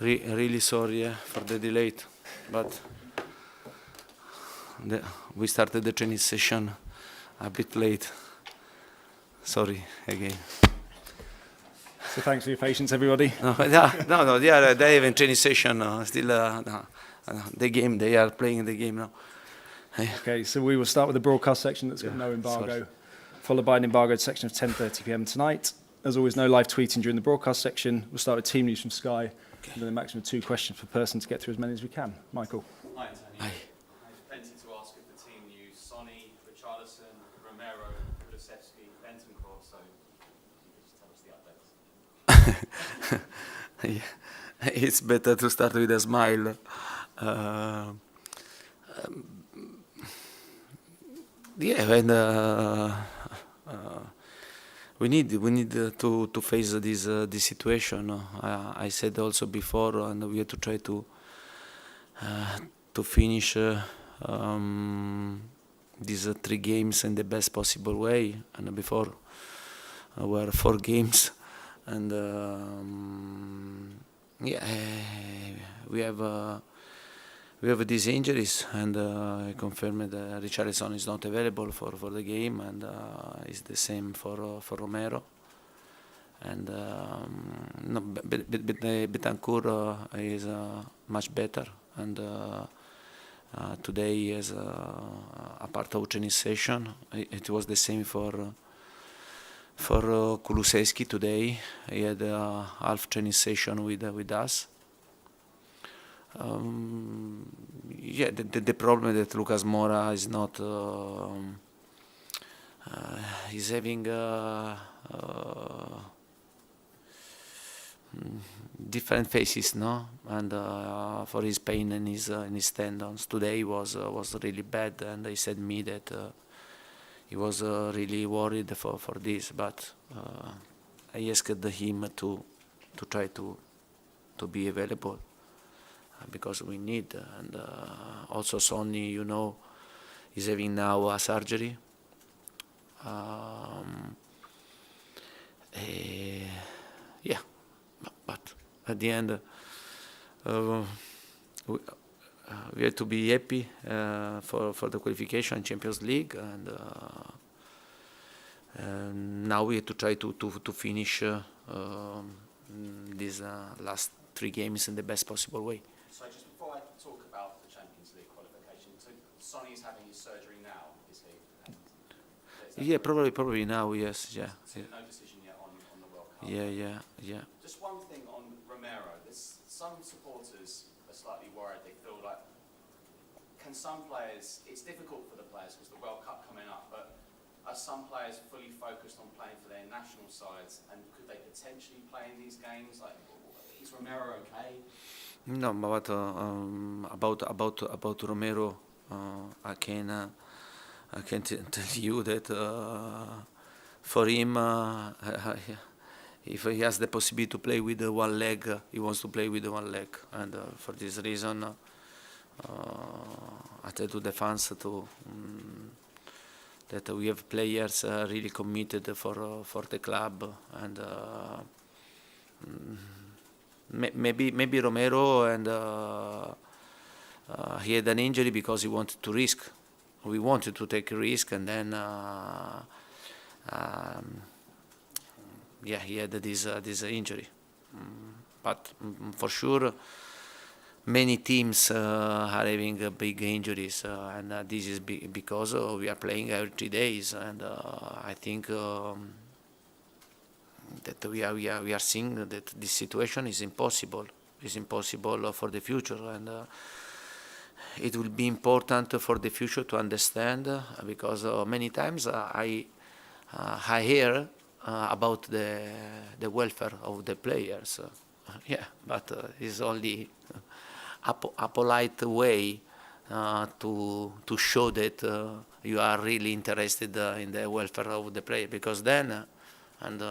Really sorry for the delay, but we started the training session a bit late. Sorry again. So thanks for your patience, everybody. No, they have training session still. The game, they are playing the game now. Okay, so we will start with the broadcast section that's got no embargo, followed by an embargoed section of 10:30 p.m. tonight. As always, no live tweeting during the broadcast section. We'll start with team news from Sky, and then a maximum of 2 questions per person to get through as many as we can. Michael. Hi, Antonio. Hi. I have plenty to ask of the team news. Sonny, Richarlison, Romero, Kulusevski, Bentancur, so you can just tell us the updates. It's better to start with a smile. We need to face this situation. I said also before, and we have to try to finish these 3 games in the best possible way. And before were 4 games, and we have these injuries, and I confirmed that Richarlison is not available for the game, and it's the same for Romero. And Bentancur is much better, and today he has a part of training session. It was the same for Kulusevski today. He had a half training session with us. The problem that Lucas Moura is not he's having different phases, no, and for his pain in his tendons today was really bad, and he said me that he was really worried for this, but I asked him to try to be available. Because we need, and also Sonny, is having now a surgery. But at the end, we have to be happy for the qualification Champions League, and now we have to try to finish these last 3 games in the best possible way. So just before I talk about the Champions League qualification, so Sonny's having his surgery now, is he? Yeah, probably now, yes, yeah. So no decision yet on the World Cup? Yeah. Just one thing on Romero. Some supporters are slightly worried. They feel like, can some players, it's difficult for the players because the World Cup coming up, but are some players fully focused on playing for their national sides, and could they potentially play in these games? Like, is Romero okay? No, but about Romero, I can tell you that for him, if he has the possibility to play with one leg, he wants to play with one leg, and for this reason, I tell to the fans that we have players really committed for the club, and maybe Romero, and he had an injury because he wanted to risk. We wanted to take a risk, and then he had this injury. But for sure, many teams are having big injuries, and this is because we are playing every 3 days, and I think that we are seeing that this situation is impossible. It's impossible for the future, and it will be important for the future to understand, because many times I hear about the welfare of the players. But it's only a polite way to show that you are really interested in the welfare of the player, because then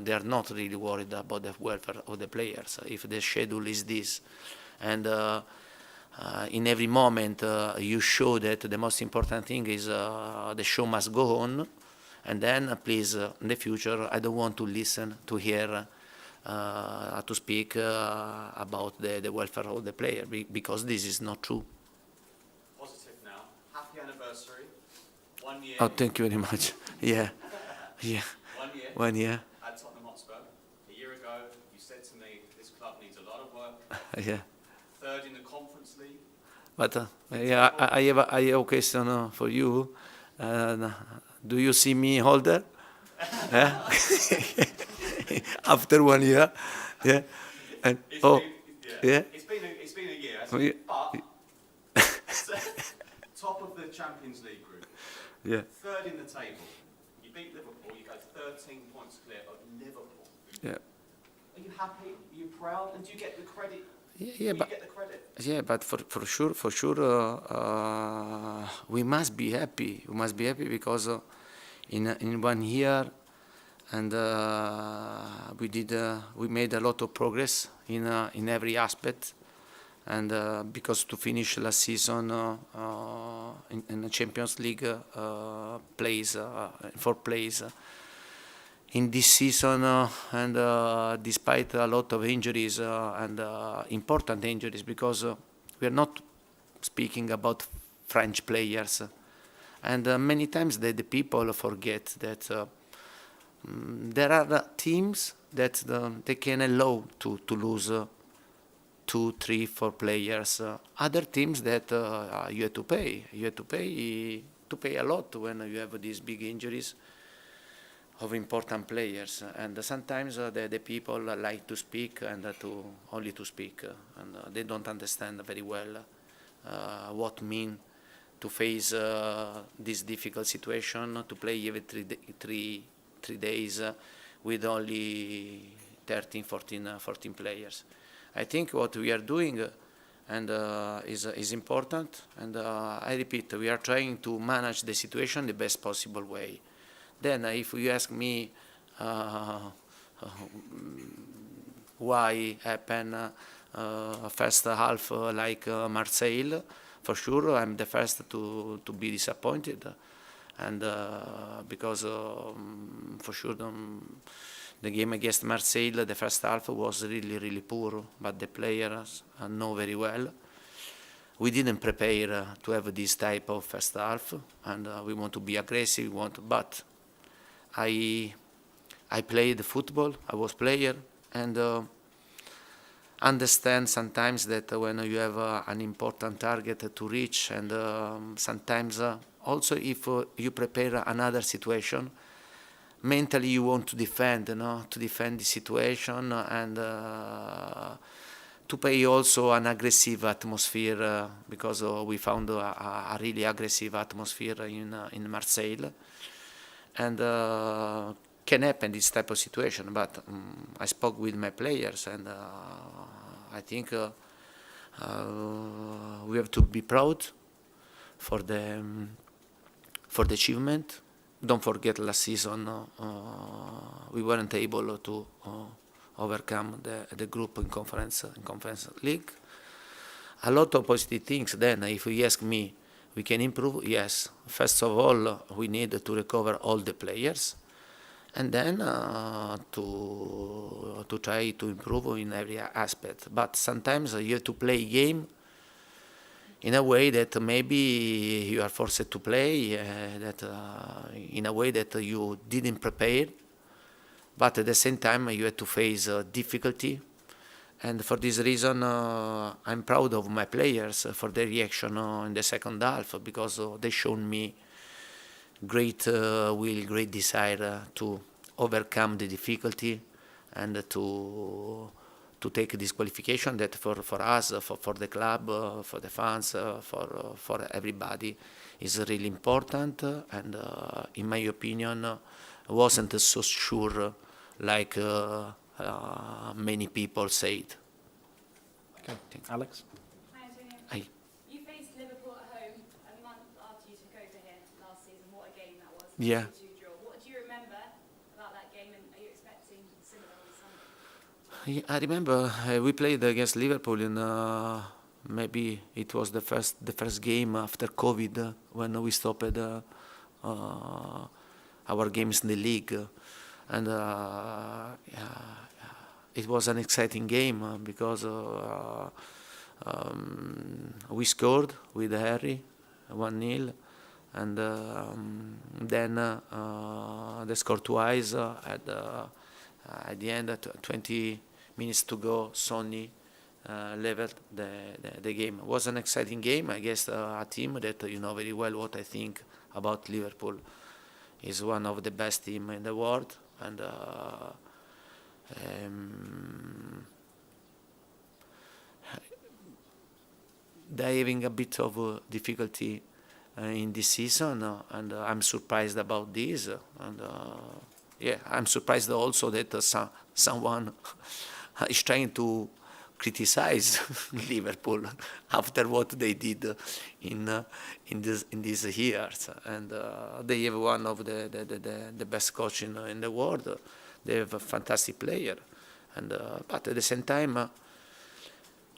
they are not really worried about the welfare of the players. If the schedule is this, and in every moment you show that the most important thing is the show must go on, and then please in the future I don't want to listen to hear to speak about the welfare of the player, because this is not true. Positive now. Happy anniversary. 1 year. Oh, thank you very much. Yeah, yeah. 1 year. 1 year. At Tottenham Hotspur. A year ago, you said to me, this club needs a lot of work. Yeah. Third in the Conference League. But yeah, I have a question for you. Do you see me older? Yeah? After 1 year, yeah. And It's oh, been, yeah. It's been a year, Oh, hasn't yeah. it? But top of the Champions League group. Yeah. Third in the table. You beat Liverpool. You go 13 points clear of Liverpool. Yeah. Are you happy? Are you proud? And do you get the credit? Yeah, Do but you get the credit? yeah, but for sure, we must be happy. We must be happy because in 1 year, and we made a lot of progress in every aspect, and because to finish last season in the Champions League place, fourth place. In this season, and despite a lot of injuries and important injuries, because we are not speaking about French players, and many times the people forget that there are teams that they can allow to lose 2, 3, 4 players. Other teams that you have to pay. You have to pay a lot when you have these big injuries of important players, and sometimes the people like to speak and only to speak, and they don't understand very well what mean to face this difficult situation, to play every 3 days with only 13, 14 players. I think what we are doing and is important, and I repeat, we are trying to manage the situation the best possible way. Then, if you ask me why happen first half like Marseille, for sure I'm the first to be disappointed, and because for sure the game against Marseille, the first half was really poor, but the players know very well. We didn't prepare to have this type of first half, and we want to be aggressive. But I played football. I was player, and understand sometimes that when you have an important target to reach, and sometimes also if you prepare another situation, mentally you want to defend, to defend the situation, and to play also an aggressive atmosphere, because we found a really aggressive atmosphere in Marseille, and can happen this type of situation. But I spoke with my players, and I think we have to be proud for the achievement. Don't forget last season we weren't able to overcome the group in conference league. A lot of positive things. Then, if you ask me, we can improve. Yes. First of all, we need to recover all the players, and then to try to improve in every aspect. But sometimes you have to play a game in a way that maybe you are forced to play, that in a way that you didn't prepare, but at the same time you have to face difficulty. And for this reason, I'm proud of my players for their reaction in the second half, because they shown me great will, great desire to overcome the difficulty, and to take this qualification that for us, for the club, for the fans, for everybody is really important, and in my opinion wasn't so sure like many people said. Okay, Alex? Hi, Antonio. Hi. You faced Liverpool at home a month after you took over here last season. What a game that was. Yeah. 2-2 draw. What do you remember about that game, and are you expecting similar on Sunday? I remember we played against Liverpool in maybe it was the first game after COVID, when we stopped our games in the league, and it was an exciting game because we scored with Harry 1-0, and then they scored twice at the end, 20 minutes to go. Sonny leveled the game. It was an exciting game against a team that you know very well what I think about Liverpool. Is one of the best teams in the world, and they're having a bit of difficulty in this season, and I'm surprised about this. And yeah, I'm surprised also that someone is trying to criticize Liverpool after what they did in these years, and they have one of the best coach in the world. They have a fantastic player, and but at the same time.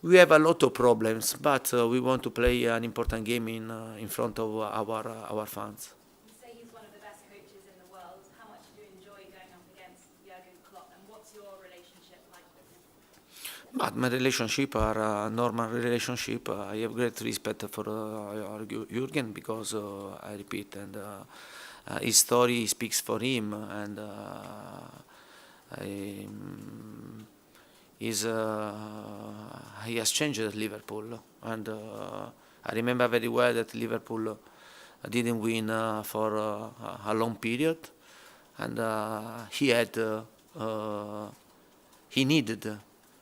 We have a lot of problems, but we want to play an important game in front of our fans. You say he's one of the best coaches in the world. How much do you enjoy going up against Jurgen Klopp, and what's your relationship like with him? But my relationship are a normal relationship. I have great respect for Jurgen because I repeat, and his story speaks for him, and he has changed Liverpool, and I remember very well that Liverpool didn't win for a long period, and he needed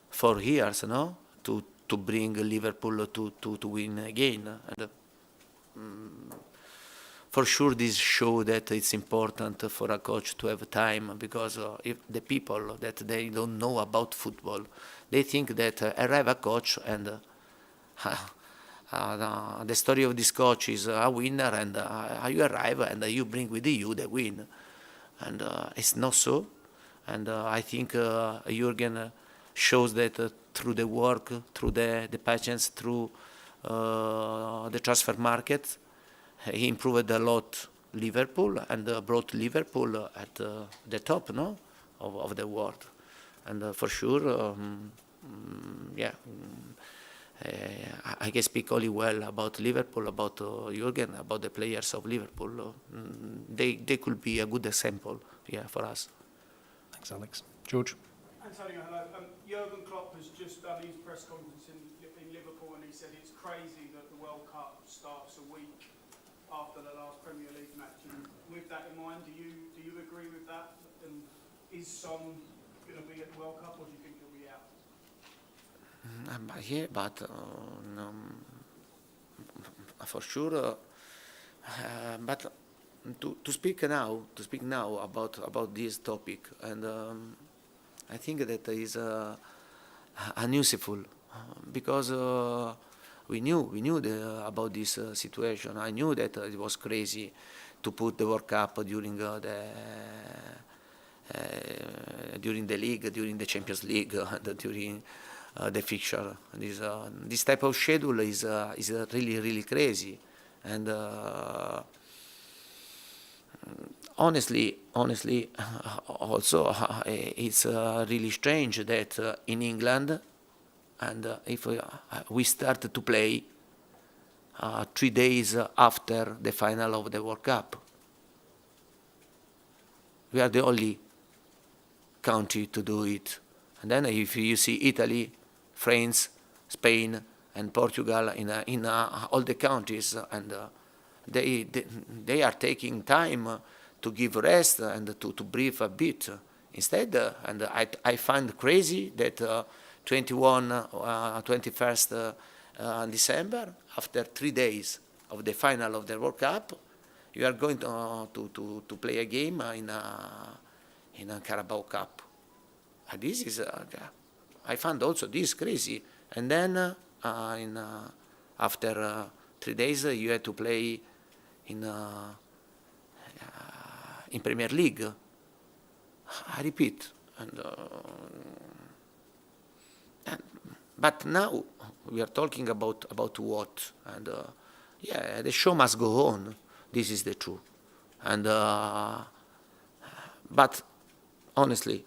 4 years, no, to bring Liverpool to win again, and for sure this show that it's important for a coach to have time, because if the people that they don't know about football, they think that arrive a coach and the story of this coach is a winner, and you arrive and you bring with you the win, and it's not so. And I think Jurgen shows that through the work, through the patience, through the transfer market. He improved a lot Liverpool and brought Liverpool at the top, no, of the world. And for sure, yeah, I can speak only well about Liverpool, about Jurgen, about the players of Liverpool. They could be a good example, yeah, for us. Thanks, Alex. George? Antonio, hello. Jurgen Klopp has just done his press conference in Liverpool, and he said it's crazy that the World Cup starts a week after the last Premier League match. And with that in mind, do you agree with that? And is Son going to be at the World Cup, or do you think he'll be out? Yeah, but no, for sure. But to speak now about this topic, and I think that is unuseful, because we knew about this situation. I knew that it was crazy to put the World Cup during the league, during the Champions League, and during the fixture. This type of schedule is really crazy, and honestly, also it's really strange that in England, and if we start to play 3 days after the final of the World Cup, we are the only country to do it. And then if you see Italy, France, Spain, and Portugal in all the countries, and they are taking time to give rest and to breathe a bit. Instead, and I find crazy that 21st December, after 3 days of the final of the World Cup, you are going to play a game in a Carabao Cup. And this is, I find also this crazy. And then after 3 days, you have to play in Premier League. I repeat, but now we are talking about what, and yeah, the show must go on. This is the truth, and but honestly,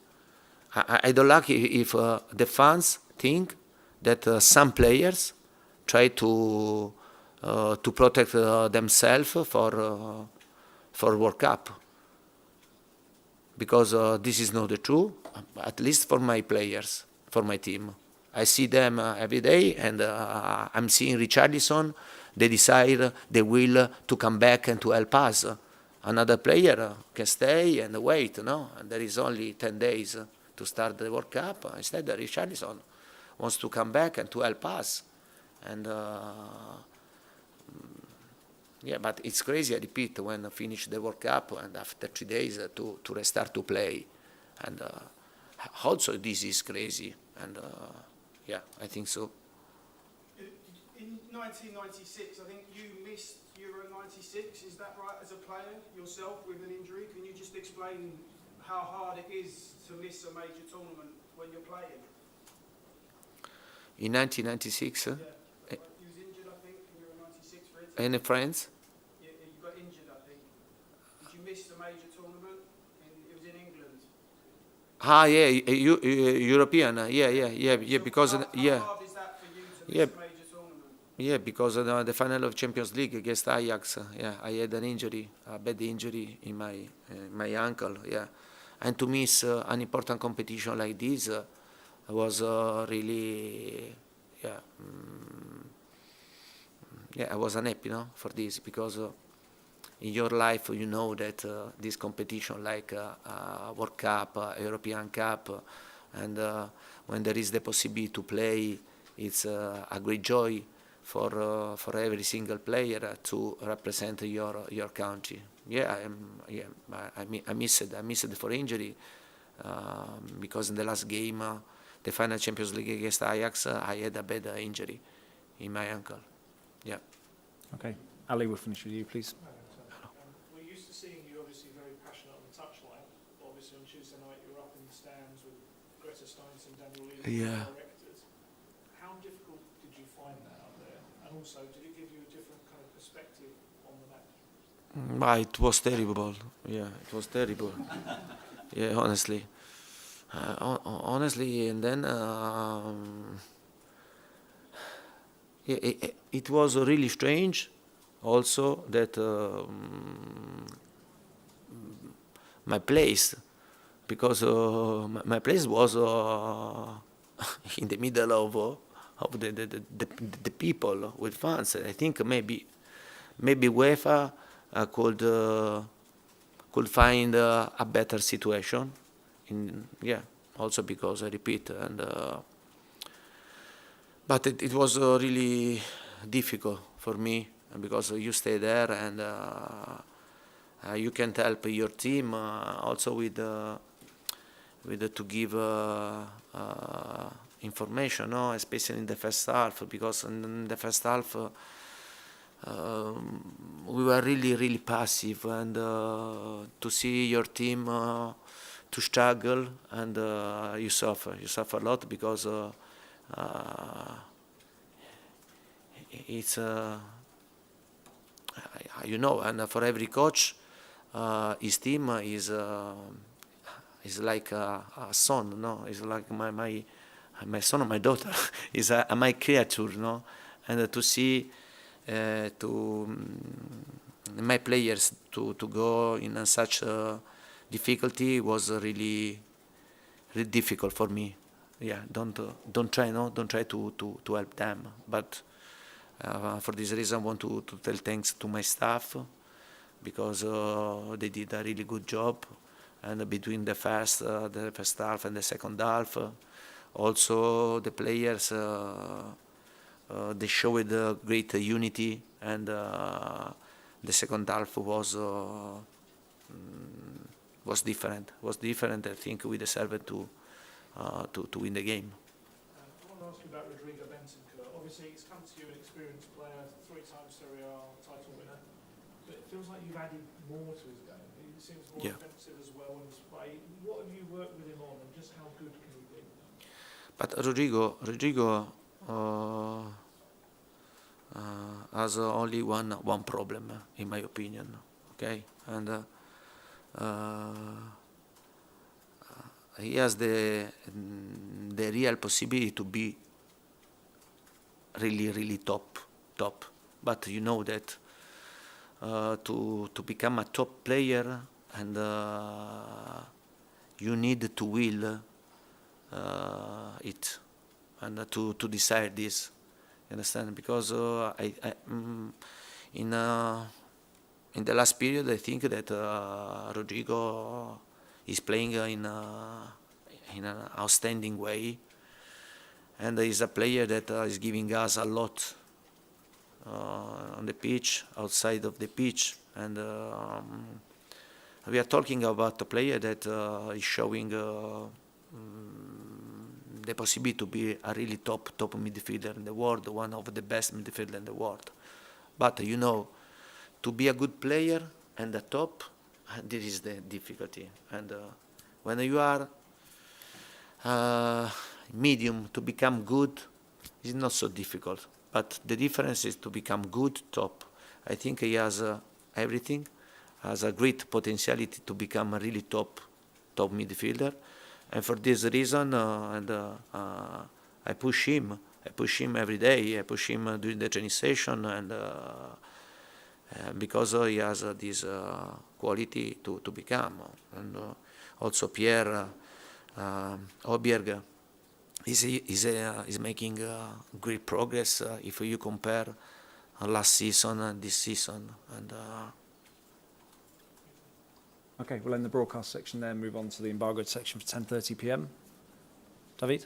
I don't like if the fans think that some players try to protect themselves for World Cup, because this is not the truth. At least for my players, for my team, I see them every day, and I'm seeing Richarlison. They decide they will to come back and to help us. Another player can stay and wait, no? And there is only 10 days to start the World Cup. Instead, Richarlison wants to come back and to help us. And yeah, but it's crazy, I repeat, when I finish the World Cup and after 3 days to restart to play. And also this is crazy. And yeah, I think so. In 1996, I think you missed Euro 96, is that right, as a player yourself with an injury? Can you just explain how hard it is to miss a major tournament when you're playing? In 1996, Yeah. You was injured, I think, in Euro 96 for Italy. in France, You got injured, I think. Did you miss the major tournament? It was in England. European, yeah, because How yeah, hard is that for you to miss Yeah. a major tournament? yeah, because of the final of Champions League against Ajax, yeah, I had an injury, a bad injury in my ankle, yeah, and to miss an important competition like this was really, yeah, yeah, I was unhappy, no, for this, because in your life you know that this competition like World Cup, European Cup, and when there is the possibility to play, it's a great joy for every single player to represent your country. Yeah, I miss it for injury, because in the last game, the final Champions League against Ajax, I had a bad injury in my ankle. Yeah. Okay. Ali, we'll finish with you, please. We're used to seeing you obviously very passionate on the touchline. Obviously on Tuesday night you were up in the stands with Greta Steins and Daniel Levy, Yeah. directors. How difficult did you find that out there? And also, did it give you a different kind of perspective on the match? It was terrible. Yeah, it was terrible. Yeah, honestly. Honestly, and then yeah, it was really strange also that my place, because my place was in the middle of the people with fans. I think maybe UEFA could find a better situation. Yeah, also because I repeat, and but it was really difficult for me, because you stay there and you can't help your team also with to give information, no? Especially in the first half, because in the first half we were really passive, and to see your team to struggle, and you suffer a lot, because it's you know, and for every coach his team is like a son, no? It's like my son or my daughter is my creature, no? And to see my players to go in such difficulty was really difficult for me. Yeah, don't try to help them, but for this reason I want to tell thanks to my staff, because they did a really good job, and between the first half and the second half, also the players they showed great unity, and the second half was different. I think we deserved to win the game. I want to ask you about Rodrigo Bentancur. Obviously, he's come to you an experienced player, 3-time Serie A title winner, but it feels like you've added more to his game. He seems more offensive as well in his play. What have you worked with him on, and just how good can he be? But Rodrigo has only one problem, in my opinion. Okay, and he has the real possibility to be really top. But you know that to become a top player, and you need to will it, and to decide this. You understand? Because in the last period, I think that Rodrigo is playing in an outstanding way, and is a player that is giving us a lot on the pitch, outside of the pitch, and we are talking about a player that is showing the possibility to be a really top midfielder in the world, one of the best midfielders in the world. But you know, to be a good player and a top, this is the difficulty. And when you are medium, to become good is not so difficult. But the difference is to become good top. I think he has everything, has a great potentiality to become a really top midfielder. And for this reason, I push him. I push him every day. I push him during the training session, and because he has this quality to become. And also Pierre Oberg is making great progress if you compare last season and this season. And Okay, we'll end the broadcast section there and move on to the embargoed section for 10:30 p.m. David?